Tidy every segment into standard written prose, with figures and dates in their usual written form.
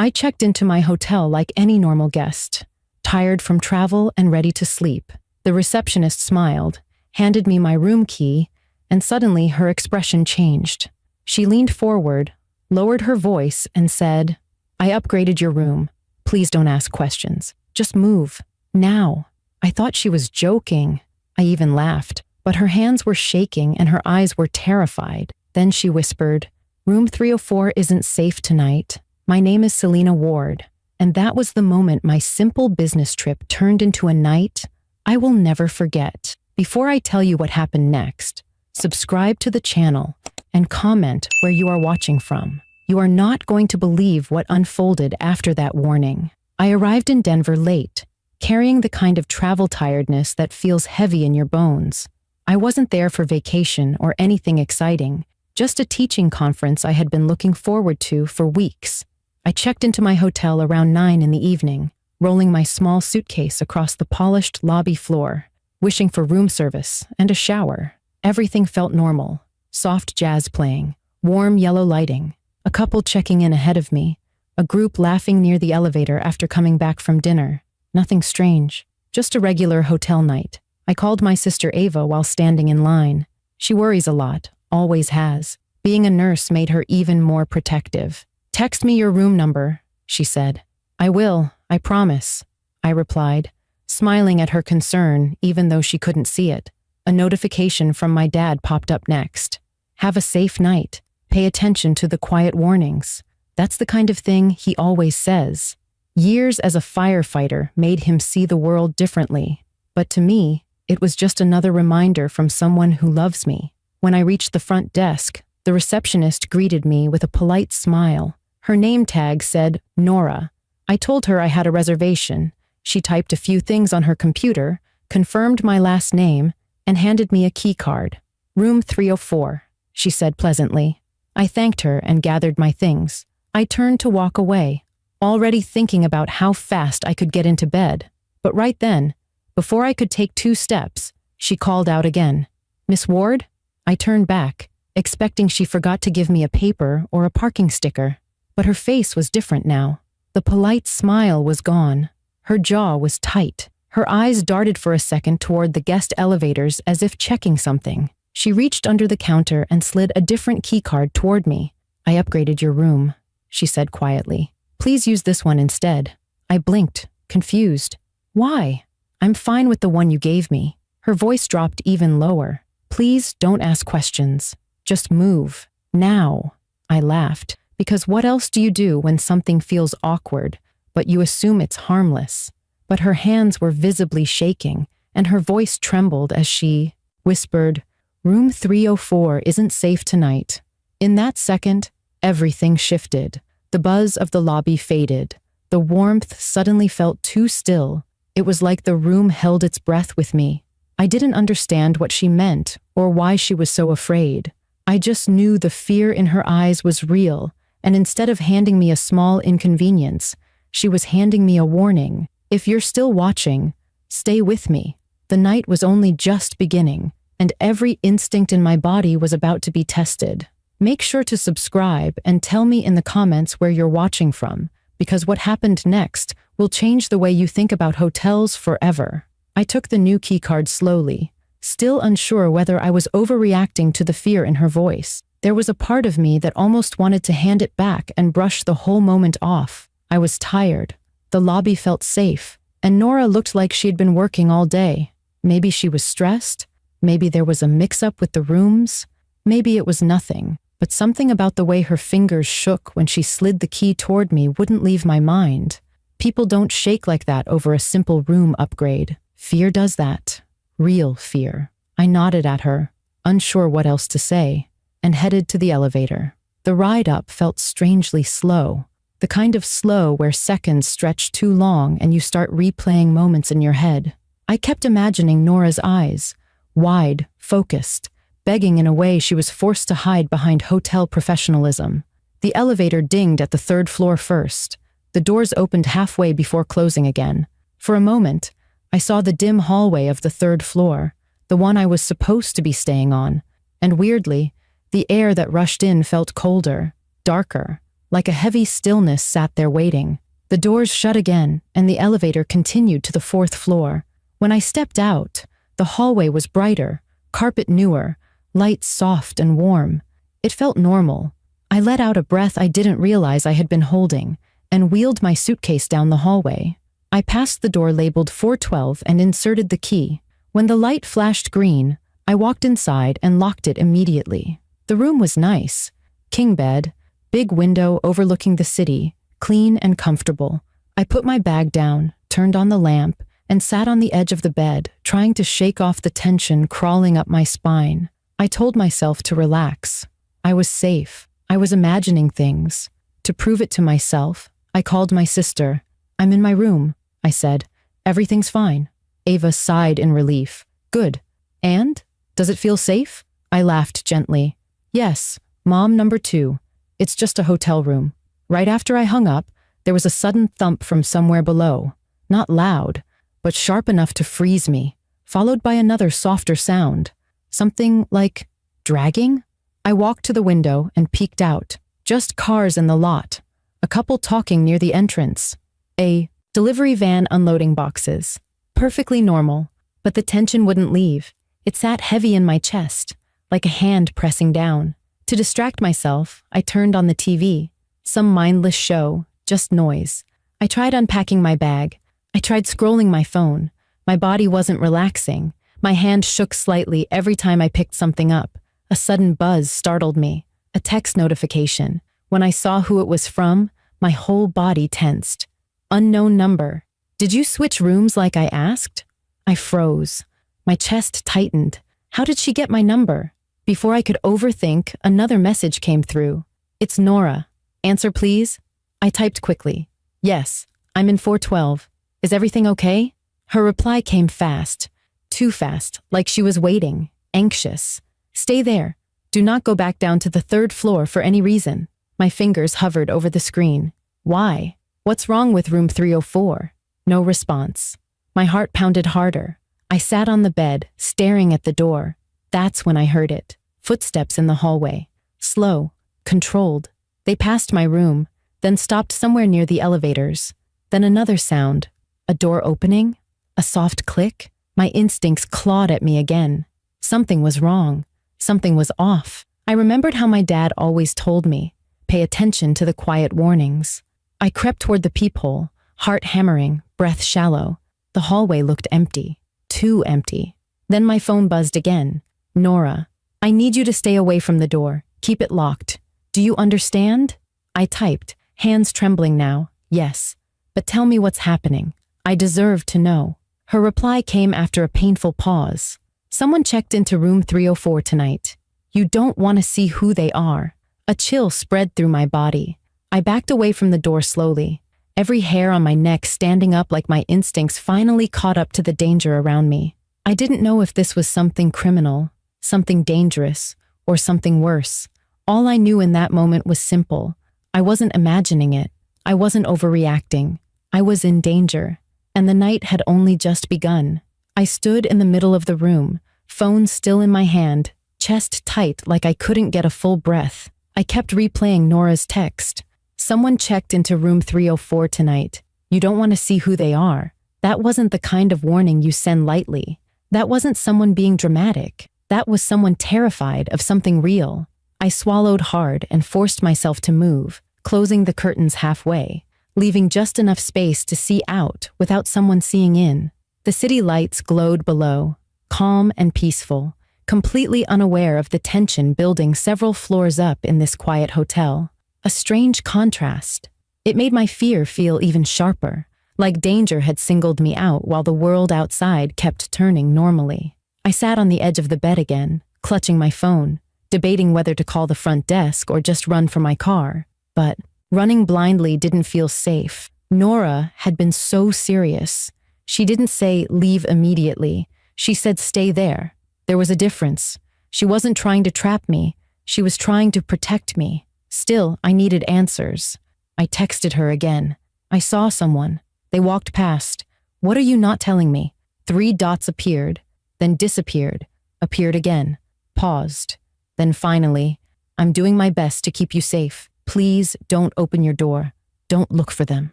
I checked into my hotel like any normal guest, tired from travel and ready to sleep. The receptionist smiled, handed me my room key, and suddenly her expression changed. She leaned forward, lowered her voice, and said, "I upgraded your room. Please don't ask questions. Just move. Now." I thought she was joking. I even laughed, but her hands were shaking and her eyes were terrified. Then she whispered, "Room 304 isn't safe tonight. My name is Selena Ward." And that was the moment my simple business trip turned into a night I will never forget. Before I tell you what happened next, subscribe to the channel and comment where you are watching from. You are not going to believe what unfolded after that warning. I arrived in Denver late, carrying the kind of travel tiredness that feels heavy in your bones. I wasn't there for vacation or anything exciting, just a teaching conference I had been looking forward to for weeks. I checked into my hotel around 9 in the evening, rolling my small suitcase across the polished lobby floor, wishing for room service and a shower. Everything felt normal. Soft jazz playing, warm yellow lighting, a couple checking in ahead of me, a group laughing near the elevator after coming back from dinner. Nothing strange, just a regular hotel night. I called my sister Ava while standing in line. She worries a lot, always has. Being a nurse made her even more protective. "Text me your room number," she said. "I will, I promise," I replied, smiling at her concern even though she couldn't see it. A notification from my dad popped up next. "Have a safe night. Pay attention to the quiet warnings." That's the kind of thing he always says. Years as a firefighter made him see the world differently. But to me, it was just another reminder from someone who loves me. When I reached the front desk, the receptionist greeted me with a polite smile. Her name tag said Nora. I told her I had a reservation. She typed a few things on her computer, confirmed my last name, and handed me a key card. "Room 304, she said pleasantly. I thanked her and gathered my things. I turned to walk away, already thinking about how fast I could get into bed. But right then, before I could take 2 steps, she called out again. "Miss Ward?" I turned back, expecting she forgot to give me a paper or a parking sticker. But her face was different now. The polite smile was gone. Her jaw was tight. Her eyes darted for a second toward the guest elevators as if checking something. She reached under the counter and slid a different key card toward me. "I upgraded your room," she said quietly. "Please use this one instead." I blinked, confused. "Why? I'm fine with the one you gave me." Her voice dropped even lower. "Please don't ask questions. Just move. Now." I laughed, because what else do you do when something feels awkward, but you assume it's harmless? But her hands were visibly shaking, and her voice trembled as she whispered, "Room 304 isn't safe tonight." In that second, everything shifted. The buzz of the lobby faded. The warmth suddenly felt too still. It was like the room held its breath with me. I didn't understand what she meant or why she was so afraid. I just knew the fear in her eyes was real, and instead of handing me a small inconvenience, she was handing me a warning. If you're still watching, stay with me. The night was only just beginning, and every instinct in my body was about to be tested. Make sure to subscribe and tell me in the comments where you're watching from, because what happened next will change the way you think about hotels forever. I took the new keycard slowly, still unsure whether I was overreacting to the fear in her voice. There was a part of me that almost wanted to hand it back and brush the whole moment off. I was tired. The lobby felt safe, and Nora looked like she had been working all day. Maybe she was stressed. Maybe there was a mix-up with the rooms. Maybe it was nothing, but something about the way her fingers shook when she slid the key toward me wouldn't leave my mind. People don't shake like that over a simple room upgrade. Fear does that. Real fear. I nodded at her, unsure what else to say, and headed to the elevator. The ride up felt strangely slow. The kind of slow where seconds stretch too long and you start replaying moments in your head. I kept imagining Nora's eyes, wide, focused, begging in a way she was forced to hide behind hotel professionalism. The elevator dinged at the 3rd floor first. The doors opened halfway before closing again. For a moment, I saw the dim hallway of the 3rd floor, the one I was supposed to be staying on, and weirdly, the air that rushed in felt colder, darker, like a heavy stillness sat there waiting. The doors shut again, and the elevator continued to the fourth floor. When I stepped out, the hallway was brighter, carpet newer, lights soft and warm. It felt normal. I let out a breath I didn't realize I had been holding, and wheeled my suitcase down the hallway. I passed the door labeled 412 and inserted the key. When the light flashed green, I walked inside and locked it immediately. The room was nice. King bed, big window overlooking the city, clean and comfortable. I put my bag down, turned on the lamp, and sat on the edge of the bed, trying to shake off the tension crawling up my spine. I told myself to relax. I was safe. I was imagining things. To prove it to myself, I called my sister. "I'm in my room," I said. "Everything's fine." Ava sighed in relief. "Good. And? Does it feel safe?" I laughed gently. "Yes, Mom number 2. It's just a hotel room." Right after I hung up, there was a sudden thump from somewhere below. Not loud, but sharp enough to freeze me, followed by another softer sound. Something like dragging? I walked to the window and peeked out. Just cars in the lot. A couple talking near the entrance. A delivery van unloading boxes. Perfectly normal, but the tension wouldn't leave. It sat heavy in my chest, like a hand pressing down. To distract myself, I turned on the TV. Some mindless show, just noise. I tried unpacking my bag. I tried scrolling my phone. My body wasn't relaxing. My hand shook slightly every time I picked something up. A sudden buzz startled me. A text notification. When I saw who it was from, my whole body tensed. Unknown number. "Did you switch rooms like I asked?" I froze. My chest tightened. How did she get my number? Before I could overthink, another message came through. "It's Nora. Answer please." I typed quickly. "Yes, I'm in 412. Is everything okay?" Her reply came fast. Too fast, like she was waiting, anxious. "Stay there. Do not go back down to the 3rd floor for any reason." My fingers hovered over the screen. Why? What's wrong with room 304? No response. My heart pounded harder. I sat on the bed, staring at the door. That's when I heard it. Footsteps in the hallway. Slow, controlled. They passed my room, then stopped somewhere near the elevators. Then another sound. A door opening? A soft click? My instincts clawed at me again. Something was wrong. Something was off. I remembered how my dad always told me, pay attention to the quiet warnings. I crept toward the peephole, heart hammering, breath shallow. The hallway looked empty. Too empty. Then my phone buzzed again. "Nora, I need you to stay away from the door. Keep it locked. Do you understand?" I typed, hands trembling now. "Yes. But tell me what's happening. I deserve to know." Her reply came after a painful pause. "Someone checked into room 304 tonight. You don't want to see who they are." A chill spread through my body. I backed away from the door slowly, every hair on my neck standing up like my instincts finally caught up to the danger around me. I didn't know if this was something criminal, something dangerous, or something worse. All I knew in that moment was simple. I wasn't imagining it. I wasn't overreacting. I was in danger, and the night had only just begun. I stood in the middle of the room, phone still in my hand, chest tight like I couldn't get a full breath. I kept replaying Nora's text. "Someone checked into room 304 tonight. You don't want to see who they are." That wasn't the kind of warning you send lightly. That wasn't someone being dramatic. That was someone terrified of something real. I swallowed hard and forced myself to move, closing the curtains halfway, leaving just enough space to see out without someone seeing in. The city lights glowed below, calm and peaceful, completely unaware of the tension building several floors up in this quiet hotel. A strange contrast. It made my fear feel even sharper, like danger had singled me out while the world outside kept turning normally. I sat on the edge of the bed again, clutching my phone, debating whether to call the front desk or just run for my car. But running blindly didn't feel safe. Nora had been so serious. She didn't say, "Leave immediately." She said, "Stay there." There was a difference. She wasn't trying to trap me. She was trying to protect me. Still, I needed answers. I texted her again. "I saw someone. They walked past. What are you not telling me?" 3 dots appeared, then disappeared, appeared again, paused. Then finally, "I'm doing my best to keep you safe. Please don't open your door. Don't look for them.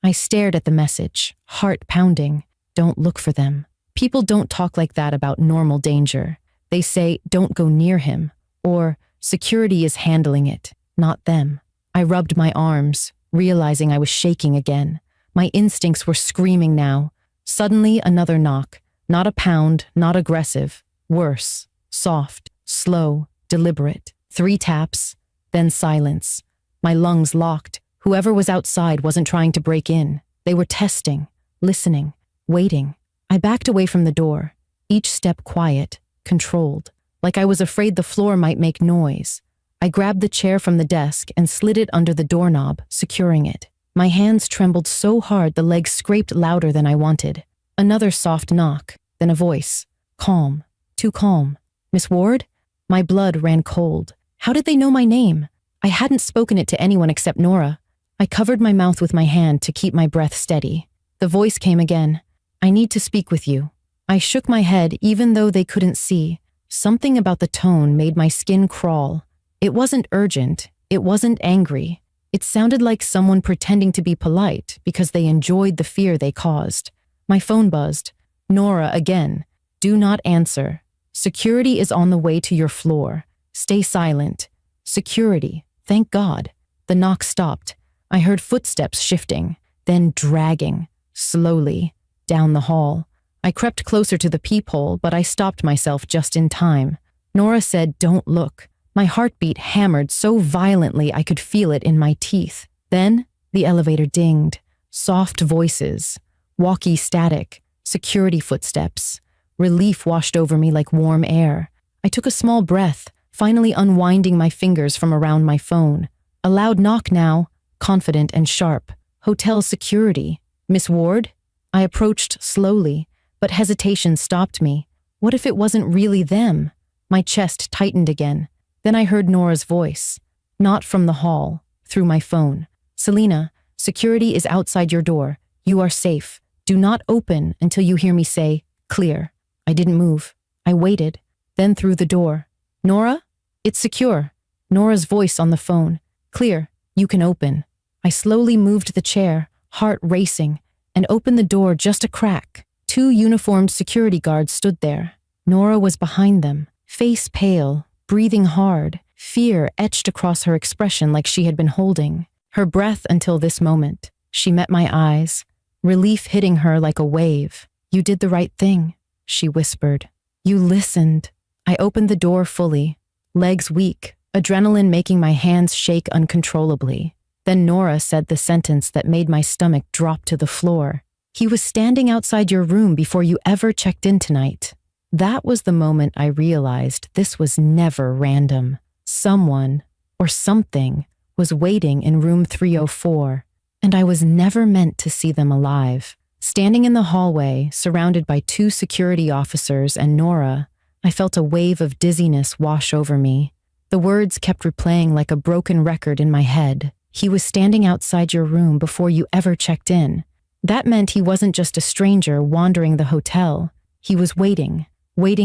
I stared at the message, heart pounding. Don't look for them. People don't talk like that about normal danger. They say, don't go near him, or security is handling it, not them. I rubbed my arms, realizing I was shaking again. My instincts were screaming now. Suddenly, another knock. Not a pound, not aggressive. Worse, soft, slow, deliberate. 3 taps, then silence. My lungs locked. Whoever was outside wasn't trying to break in. They were testing, listening, waiting. I backed away from the door, each step quiet, controlled, like I was afraid the floor might make noise. I grabbed the chair from the desk and slid it under the doorknob, securing it. My hands trembled so hard the legs scraped louder than I wanted. Another soft knock, then a voice. Calm, too calm. Miss Ward? My blood ran cold. How did they know my name? I hadn't spoken it to anyone except Nora. I covered my mouth with my hand to keep my breath steady. The voice came again. I need to speak with you. I shook my head even though they couldn't see. Something about the tone made my skin crawl. It wasn't urgent. It wasn't angry. It sounded like someone pretending to be polite because they enjoyed the fear they caused. My phone buzzed. Nora again. Do not answer. Security is on the way to your floor. Stay silent. Security. Thank God. The knock stopped. I heard footsteps shifting, then dragging, slowly, down the hall. I crept closer to the peephole, but I stopped myself just in time. Nora said, "Don't look." My heartbeat hammered so violently I could feel it in my teeth. Then, the elevator dinged. Soft voices. Walkie static. Security footsteps. Relief washed over me like warm air. I took a small breath, finally unwinding my fingers from around my phone. A loud knock now, confident and sharp. Hotel security. Miss Ward? I approached slowly, but hesitation stopped me. What if it wasn't really them? My chest tightened again. Then I heard Nora's voice. Not from the hall, through my phone. Selena, security is outside your door. You are safe. Do not open until you hear me say, clear. I didn't move. I waited, then through the door. Nora? It's secure. Nora's voice on the phone. Clear. You can open. I slowly moved the chair, heart racing, and opened the door just a crack. 2 uniformed security guards stood there. Nora was behind them, face pale, breathing hard, fear etched across her expression like she had been holding her breath until this moment. She met my eyes, relief hitting her like a wave. You did the right thing, she whispered. You listened. I opened the door fully, legs weak, adrenaline making my hands shake uncontrollably. Then Nora said the sentence that made my stomach drop to the floor. He was standing outside your room before you ever checked in tonight. That was the moment I realized this was never random. Someone, or something, was waiting in room 304, and I was never meant to see them alive. Standing in the hallway, surrounded by 2 security officers and Nora, I felt a wave of dizziness wash over me. The words kept replaying like a broken record in my head. He was standing outside your room before you ever checked in. That meant he wasn't just a stranger wandering the hotel. He was waiting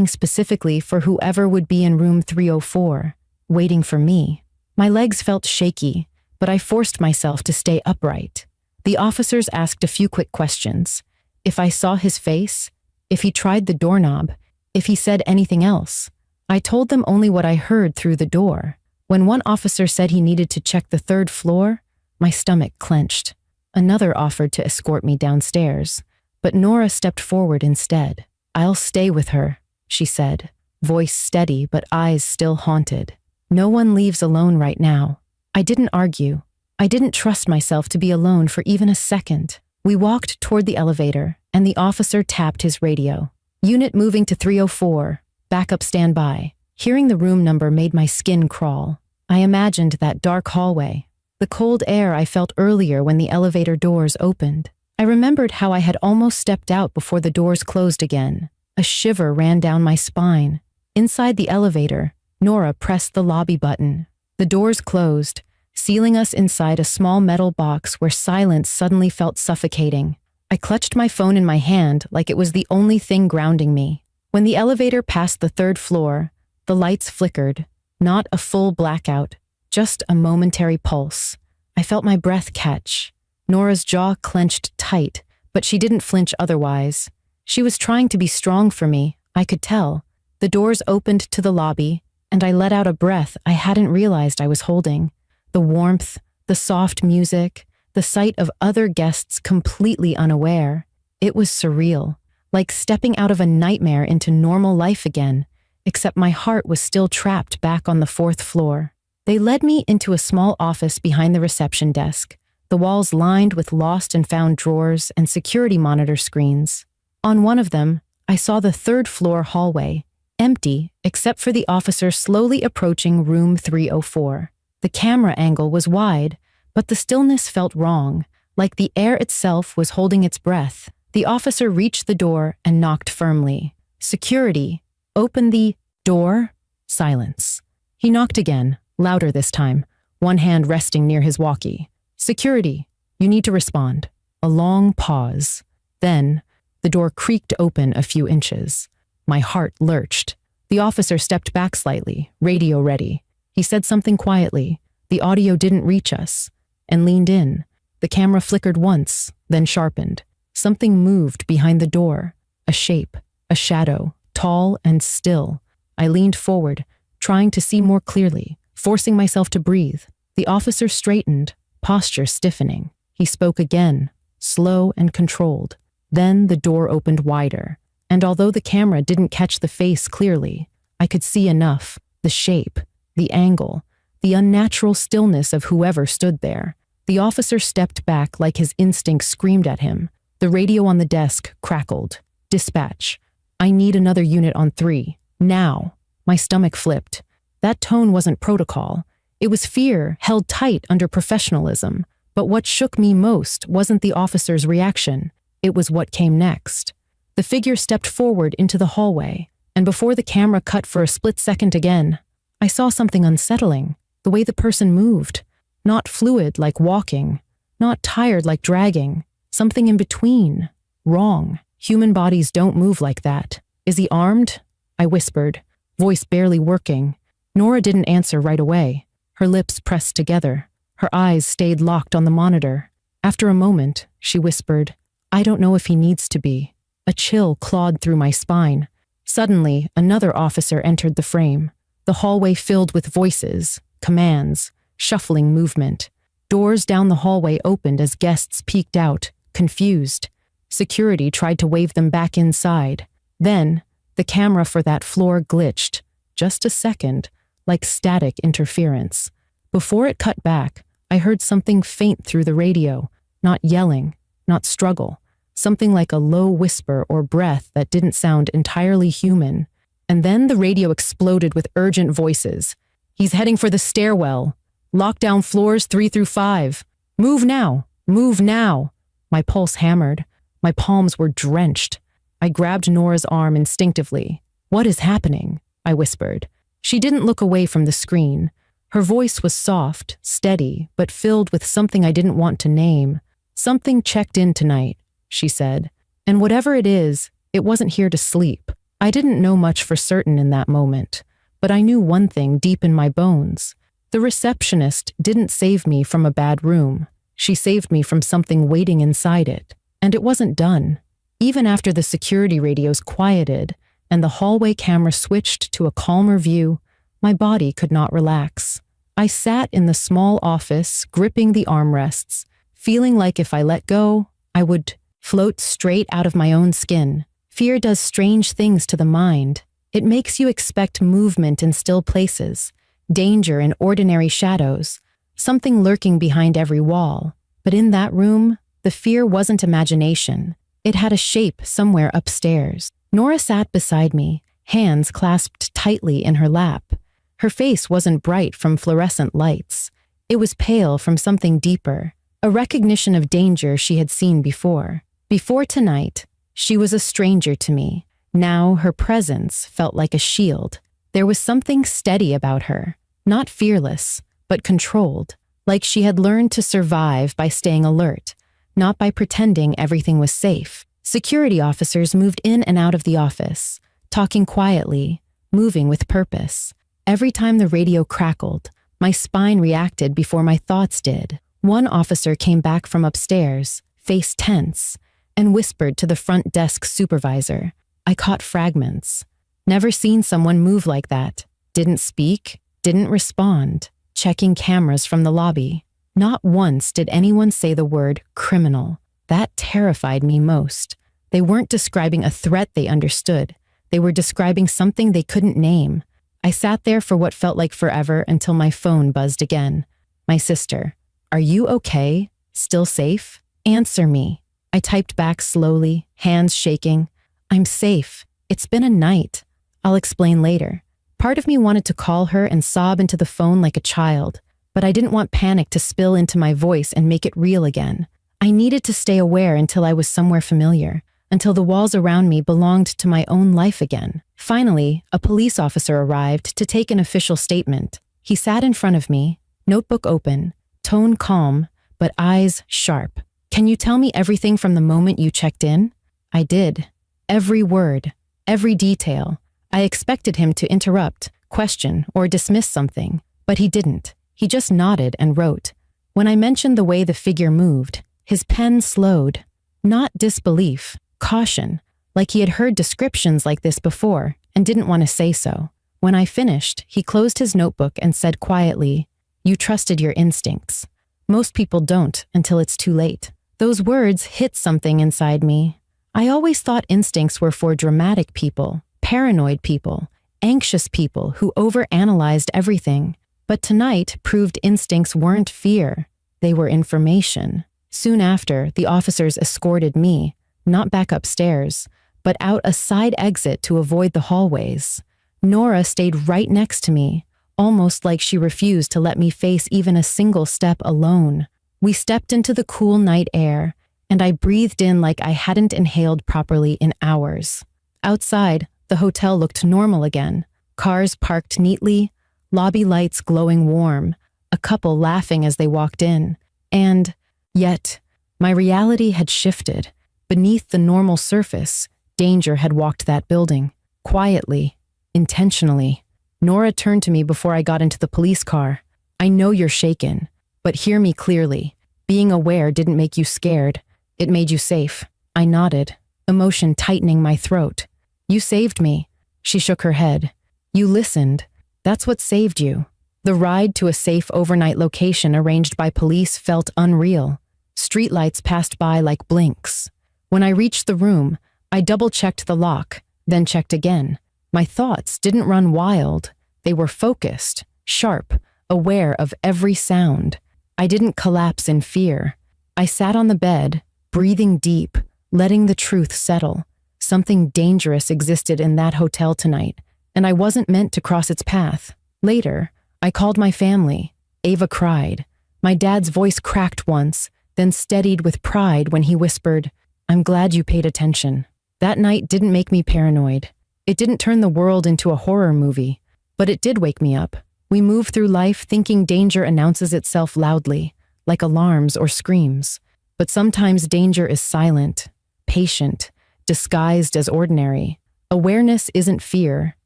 specifically for whoever would be in room 304, waiting for me. My legs felt shaky, but I forced myself to stay upright. The officers asked a few quick questions. If I saw his face, if he tried the doorknob, if he said anything else. I told them only what I heard through the door. When one officer said he needed to check the 3rd floor, my stomach clenched. Another offered to escort me downstairs, but Nora stepped forward instead. I'll stay with her, she said, voice steady but eyes still haunted. No one leaves alone right now. I didn't argue. I didn't trust myself to be alone for even a second. We walked toward the elevator, and the officer tapped his radio. Unit moving to 304. Backup standby. Hearing the room number made my skin crawl. I imagined that dark hallway, the cold air I felt earlier when the elevator doors opened. I remembered how I had almost stepped out before the doors closed again. A shiver ran down my spine. Inside the elevator, Nora pressed the lobby button. The doors closed, sealing us inside a small metal box where silence suddenly felt suffocating. I clutched my phone in my hand like it was the only thing grounding me. When the elevator passed the 3rd floor, the lights flickered. Not a full blackout, just a momentary pulse. I felt my breath catch. Nora's jaw clenched tight, but she didn't flinch otherwise. She was trying to be strong for me, I could tell. The doors opened to the lobby, and I let out a breath I hadn't realized I was holding. The warmth, the soft music, the sight of other guests completely unaware. It was surreal, like stepping out of a nightmare into normal life again, except my heart was still trapped back on the 4th floor. They led me into a small office behind the reception desk, the walls lined with lost and found drawers and security monitor screens. On one of them, I saw the 3rd floor hallway, empty except for the officer slowly approaching room 304. The camera angle was wide, but the stillness felt wrong, like the air itself was holding its breath. The officer reached the door and knocked firmly. "Security, open the door." Silence. He knocked again, louder this time, one hand resting near his walkie. "Security, you need to respond." A long pause. Then, the door creaked open a few inches. My heart lurched. The officer stepped back slightly, radio ready. He said something quietly. The audio didn't reach us, and leaned in. The camera flickered once, then sharpened. Something moved behind the door. A shape, a shadow, tall and still. I leaned forward, trying to see more clearly, forcing myself to breathe. The officer straightened, posture stiffening. He spoke again, slow and controlled. Then the door opened wider, and although the camera didn't catch the face clearly, I could see enough: the shape, the angle, the unnatural stillness of whoever stood there. The officer stepped back like his instinct screamed at him. The radio on the desk crackled. "Dispatch. I need another unit on 3. Now." My stomach flipped. That tone wasn't protocol. It was fear held tight under professionalism. But what shook me most wasn't the officer's reaction. It was what came next. The figure stepped forward into the hallway, and before the camera cut for a split second again, I saw something unsettling. The way the person moved. Not fluid like walking, not tired like dragging. Something in between. Wrong. Human bodies don't move like that. "Is he armed?" I whispered, voice barely working. Nora didn't answer right away. Her lips pressed together. Her eyes stayed locked on the monitor. After a moment, she whispered, "I don't know if he needs to be." A chill clawed through my spine. Suddenly, another officer entered the frame. The hallway filled with voices, commands, shuffling movement. Doors down the hallway opened as guests peeked out, confused. Security tried to wave them back inside. Then, the camera for that floor glitched. Just a second, like static interference. Before it cut back, I heard something faint through the radio. Not yelling, not struggle. Something like a low whisper or breath that didn't sound entirely human. And then the radio exploded with urgent voices. "He's heading for the stairwell. Lock down floors 3 through 5. Move now! Move now!" My pulse hammered. My palms were drenched. I grabbed Nora's arm instinctively. "What is happening?" I whispered. She didn't look away from the screen. Her voice was soft, steady, but filled with something I didn't want to name. "Something checked in tonight," she said. "And whatever it is, it wasn't here to sleep." I didn't know much for certain in that moment, but I knew one thing deep in my bones. The receptionist didn't save me from a bad room. She saved me from something waiting inside it. And it wasn't done. Even after the security radios quieted and the hallway camera switched to a calmer view, my body could not relax. I sat in the small office, gripping the armrests, feeling like if I let go, I would float straight out of my own skin. Fear does strange things to the mind. It makes you expect movement in still places, danger in ordinary shadows, something lurking behind every wall. But in that room, the fear wasn't imagination. It had a shape somewhere upstairs. Nora sat beside me, hands clasped tightly in her lap. Her face wasn't bright from fluorescent lights. It was pale from something deeper, a recognition of danger she had seen before. Before tonight, she was a stranger to me. Now her presence felt like a shield. There was something steady about her, not fearless, but controlled, like she had learned to survive by staying alert, not by pretending everything was safe. Security officers moved in and out of the office, talking quietly, moving with purpose. Every time the radio crackled, My spine reacted before my thoughts did. One officer came back from upstairs, face tense, and whispered to the front desk supervisor. I caught fragments. Never seen someone move like that. Didn't speak, didn't respond, checking cameras from the lobby. Not once did anyone say the word criminal. That terrified me most. They weren't describing a threat they understood. They were describing something they couldn't name. I sat there for what felt like forever until my phone buzzed again. My sister. Are you okay? Still safe? Answer me. I typed back slowly, hands shaking. I'm safe. It's been a night. I'll explain later. Part of me wanted to call her and sob into the phone like a child, but I didn't want panic to spill into my voice and make it real again. I needed to stay aware until I was somewhere familiar, until the walls around me belonged to my own life again. Finally, a police officer arrived to take an official statement. He sat in front of me, notebook open, tone calm, but eyes sharp. Can you tell me everything from the moment you checked in? I did. Every word, every detail. I expected him to interrupt, question, or dismiss something, but he didn't. He just nodded and wrote. When I mentioned the way the figure moved, his pen slowed. Not disbelief, caution, like he had heard descriptions like this before and didn't want to say so. When I finished, he closed his notebook and said quietly, "You trusted your instincts. Most people don't until it's too late." Those words hit something inside me. I always thought instincts were for dramatic people, paranoid people, anxious people who overanalyzed everything. But tonight proved instincts weren't fear. They were information. Soon after, the officers escorted me, not back upstairs, but out a side exit to avoid the hallways. Nora stayed right next to me, almost like she refused to let me face even a single step alone. We stepped into the cool night air, and I breathed in like I hadn't inhaled properly in hours. Outside, the hotel looked normal again. Cars parked neatly, lobby lights glowing warm, a couple laughing as they walked in. And yet, my reality had shifted. Beneath the normal surface, danger had walked that building. Quietly, intentionally. Nora turned to me before I got into the police car. I know you're shaken, but hear me clearly. Being aware didn't make you scared. It made you safe. I nodded, emotion tightening my throat. You saved me. She shook her head. You listened. That's what saved you. The ride to a safe overnight location arranged by police felt unreal. Streetlights passed by like blinks. When I reached the room, I double-checked the lock, then checked again. My thoughts didn't run wild. They were focused, sharp, aware of every sound. I didn't collapse in fear. I sat on the bed, breathing deep, letting the truth settle. Something dangerous existed in that hotel tonight, and I wasn't meant to cross its path. Later, I called my family. Ava cried. My dad's voice cracked once, then steadied with pride when he whispered, "I'm glad you paid attention." That night didn't make me paranoid. It didn't turn the world into a horror movie, but it did wake me up. We move through life thinking danger announces itself loudly, like alarms or screams. But sometimes danger is silent, patient, disguised as ordinary. Awareness isn't fear,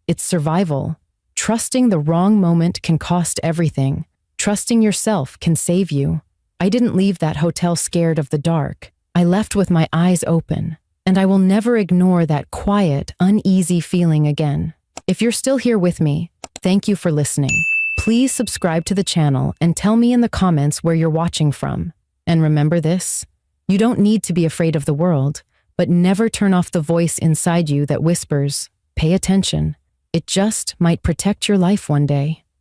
it's survival. Trusting the wrong moment can cost everything. Trusting yourself can save you. I didn't leave that hotel scared of the dark. I left with my eyes open, and I will never ignore that quiet, uneasy feeling again. If you're still here with me, thank you for listening. Please subscribe to the channel and tell me in the comments where you're watching from. And remember this, you don't need to be afraid of the world, but never turn off the voice inside you that whispers, "Pay attention." It just might protect your life one day.